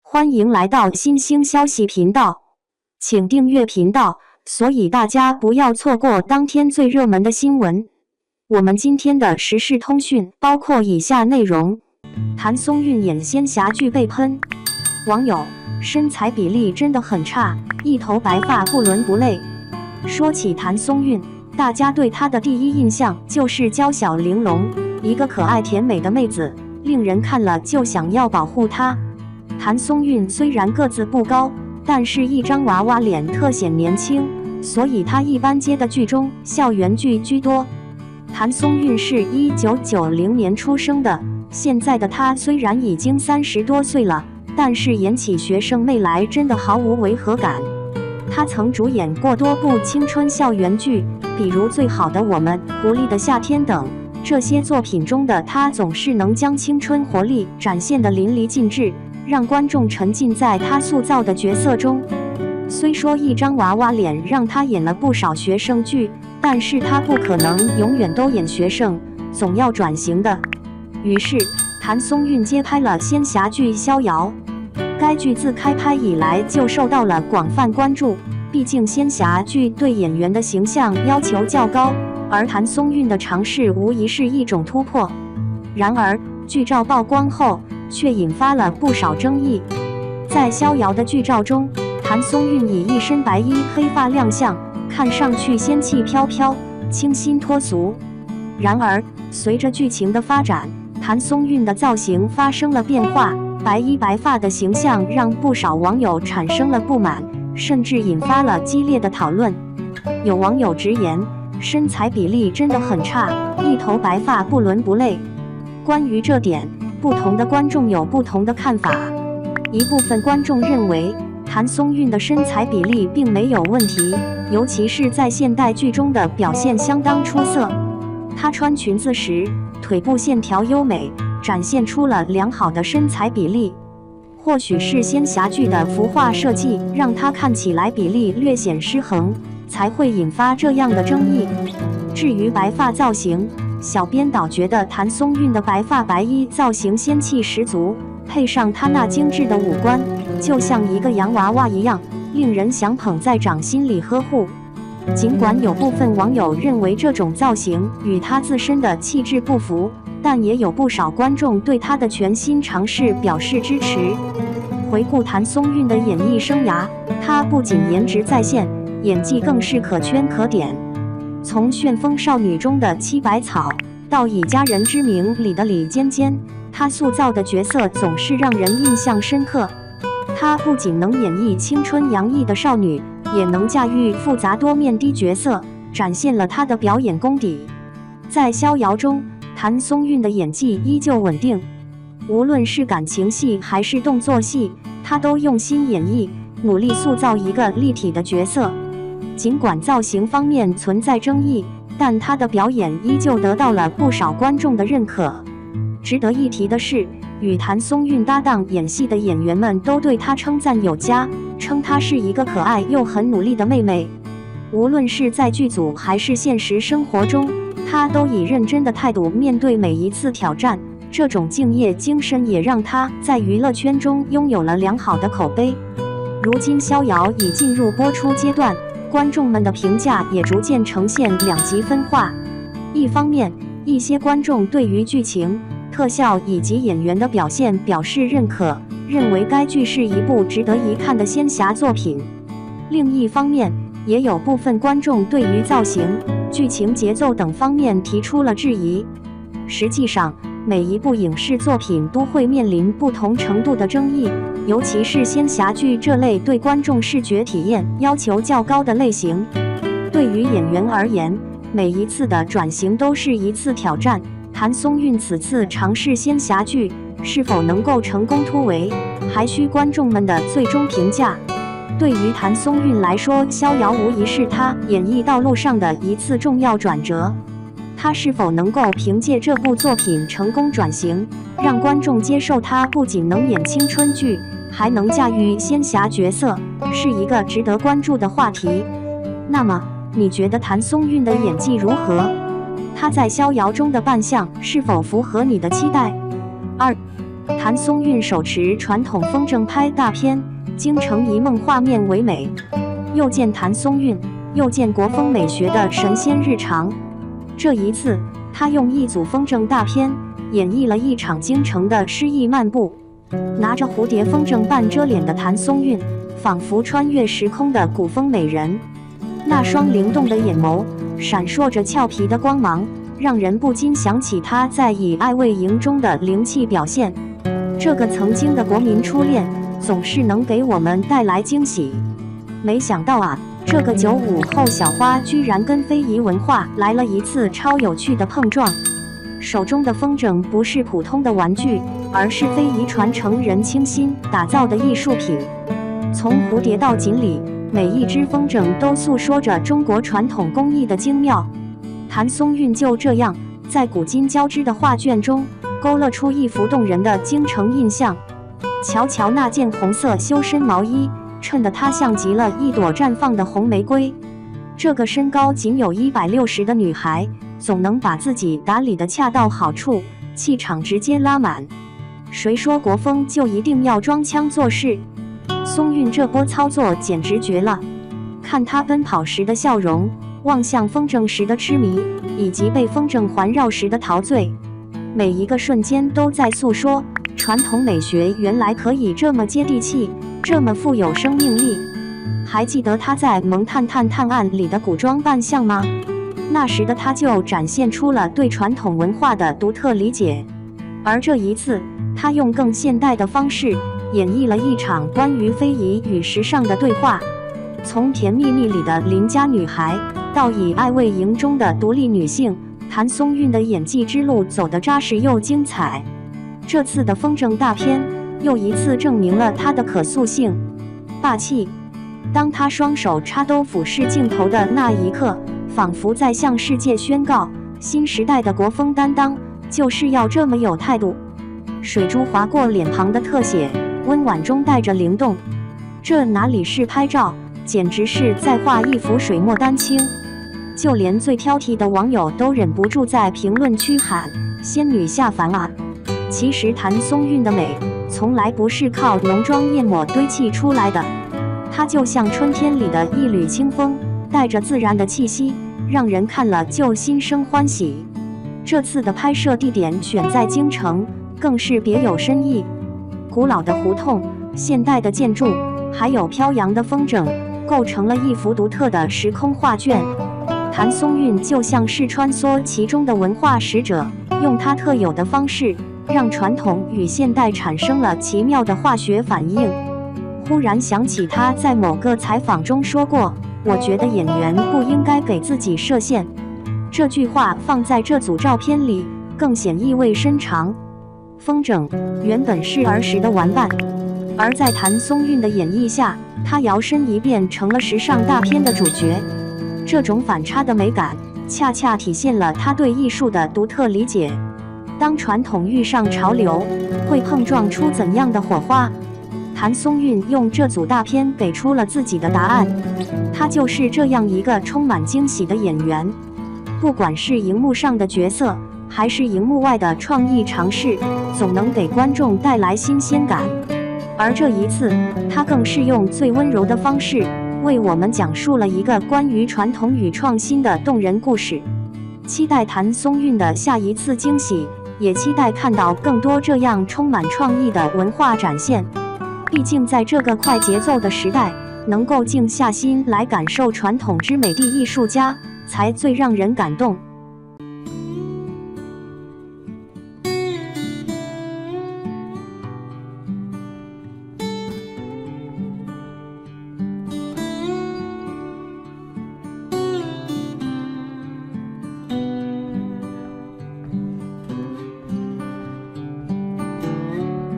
欢迎来到新兴消息频道，请订阅频道，所以大家不要错过当天最热门的新闻。我们今天的时事通讯包括以下内容：谭松韵演仙侠剧被喷，网友身材比例真的很差，一头白发不伦不类。说起谭松韵，大家对她的第一印象就是娇小玲珑，一个可爱甜美的妹子，令人看了就想要保护她。谭松韵虽然个子不高，但是一张娃娃脸特显年轻，所以她一般接的剧中校园剧居多。谭松韵是1990年出生的，现在的她虽然已经30多岁了，但是演起学生妹来真的毫无违和感。她曾主演过多部青春校园剧，比如《最好的我们》《狐狸的夏天》等。这些作品中的她总是能将青春活力展现得淋漓尽致，让观众沉浸在她塑造的角色中。虽说一张娃娃脸让她演了不少学生剧，但是她不可能永远都演学生，总要转型的。于是，谭松韵接拍了仙侠剧《逍遥》。该剧自开拍以来就受到了广泛关注，毕竟仙侠剧对演员的形象要求较高，而谭松韵的尝试无疑是一种突破。然而，剧照曝光后却引发了不少争议。在《逍遥》的剧照中，谭松韵以一身白衣黑发亮相，看上去仙气飘飘，清新脱俗。然而，随着剧情的发展，谭松韵的造型发生了变化，白衣白发的形象让不少网友产生了不满，甚至引发了激烈的讨论。有网友直言，身材比例真的很差，一头白发不伦不类。关于这点，不同的观众有不同的看法。一部分观众认为，谭松韵的身材比例并没有问题，尤其是在现代剧中的表现相当出色。她穿裙子时，腿部线条优美，展现出了良好的身材比例。或许是仙侠剧的服化设计让她看起来比例略显失衡，才会引发这样的争议。至于白发造型，小编导觉得谭松韵的白发白衣造型仙气十足，配上她那精致的五官，就像一个洋娃娃一样，令人想捧在掌心里呵护。尽管有部分网友认为这种造型与她自身的气质不符，但也有不少观众对她的全新尝试表示支持。回顾谭松韵的演艺生涯，她不仅颜值在线，演技更是可圈可点。从《旋风少女》中的七百草，到以家人之名里的李尖尖，她塑造的角色总是让人印象深刻。她不仅能演绎青春洋溢的少女，也能驾驭复杂多面的角色，展现了她的表演功底。在《逍遥》中，谭松韵的演技依旧稳定，无论是感情戏还是动作戏，她都用心演绎，努力塑造一个立体的角色。尽管造型方面存在争议，但她的表演依旧得到了不少观众的认可。值得一提的是，与谭松韵搭档演戏的演员们都对她称赞有加，称她是一个可爱又很努力的妹妹。无论是在剧组还是现实生活中，她都以认真的态度面对每一次挑战，这种敬业精神也让她在娱乐圈中拥有了良好的口碑。如今《逍遥》已进入播出阶段，观众们的评价也逐渐呈现两极分化。一方面，一些观众对于剧情、特效以及演员的表现表示认可，认为该剧是一部值得一看的仙侠作品。另一方面，也有部分观众对于造型、剧情节奏等方面提出了质疑。实际上，每一部影视作品都会面临不同程度的争议，尤其是仙侠剧这类对观众视觉体验要求较高的类型。对于演员而言，每一次的转型都是一次挑战。谭松韵此次尝试仙侠剧，是否能够成功突围，还需观众们的最终评价。对于谭松韵来说，《逍遥》无疑是她演艺道路上的一次重要转折。她是否能够凭借这部作品成功转型，让观众接受她不仅能演青春剧，还能驾驭仙侠角色，是一个值得关注的话题。那么，你觉得谭松韵的演技如何？她在《逍遥》中的扮相是否符合你的期待？2. 谭松韵手持传统风筝拍大片，京城一梦画面唯美。又见谭松韵，又见国风美学的神仙日常。这一次，他用一组风筝大片演绎了一场京城的诗意漫步。拿着蝴蝶风筝半遮脸的谭松韵，仿佛穿越时空的古风美人。那双灵动的眼眸，闪烁着俏皮的光芒，让人不禁想起她在《以爱为营》中的灵气表现。这个曾经的国民初恋，总是能给我们带来惊喜。没想到啊，这个95后小花居然跟非遗文化来了一次超有趣的碰撞。手中的风筝不是普通的玩具，而是非遗传承人倾心打造的艺术品。从蝴蝶到锦鲤，每一只风筝都诉说着中国传统工艺的精妙。谭松韵就这样在古今交织的画卷中勾勒出一幅动人的京城印象。瞧瞧那件红色修身毛衣，衬得她像极了一朵绽放的红玫瑰。这个身高仅有160的女孩，总能把自己打理得恰到好处，气场直接拉满。谁说国风就一定要装腔作势？松韵这波操作简直绝了！看她奔跑时的笑容，望向风筝时的痴迷，以及被风筝环绕时的陶醉，每一个瞬间都在诉说传统美学原来可以这么接地气，这么富有生命力。还记得她在《萌探探探案》里的古装扮相吗？那时的她就展现出了对传统文化的独特理解。而这一次，她用更现代的方式演绎了一场关于非遗与时尚的对话。从《甜蜜蜜》里的邻家女孩，到《以爱为营》中的独立女性，谭松韵的演技之路走得扎实又精彩。这次的风筝大片又一次证明了她的可塑性、霸气。当她双手插兜俯视镜头的那一刻，仿佛在向世界宣告，新时代的国风担当就是要这么有态度。水珠划过脸庞的特写，温婉中带着灵动。这哪里是拍照，简直是在画一幅水墨丹青。就连最挑剔的网友都忍不住在评论区喊：仙女下凡啊！其实谭松韵的美，从来不是靠浓妆艳抹堆砌出来的。她就像春天里的一缕清风，带着自然的气息，让人看了就心生欢喜。这次的拍摄地点选在京城，更是别有深意。古老的胡同、现代的建筑，还有飘扬的风筝，构成了一幅独特的时空画卷。谭松韵就像是穿梭其中的文化使者，用她特有的方式，让传统与现代产生了奇妙的化学反应。忽然想起她在某个采访中说过：“我觉得演员不应该给自己设限。”这句话放在这组照片里，更显意味深长。风筝原本是儿时的玩伴，而在谭松韵的演绎下，她摇身一变成了时尚大片的主角。这种反差的美感，恰恰体现了她对艺术的独特理解。当传统遇上潮流，会碰撞出怎样的火花？谭松韵用这组大片给出了自己的答案。她就是这样一个充满惊喜的演员。不管是荧幕上的角色，还是荧幕外的创意尝试，总能给观众带来新鲜感。而这一次，他更是用最温柔的方式，为我们讲述了一个关于传统与创新的动人故事。期待谭松韵的下一次惊喜，也期待看到更多这样充满创意的文化展现。毕竟在这个快节奏的时代，能够静下心来感受传统之美的艺术家，才最让人感动。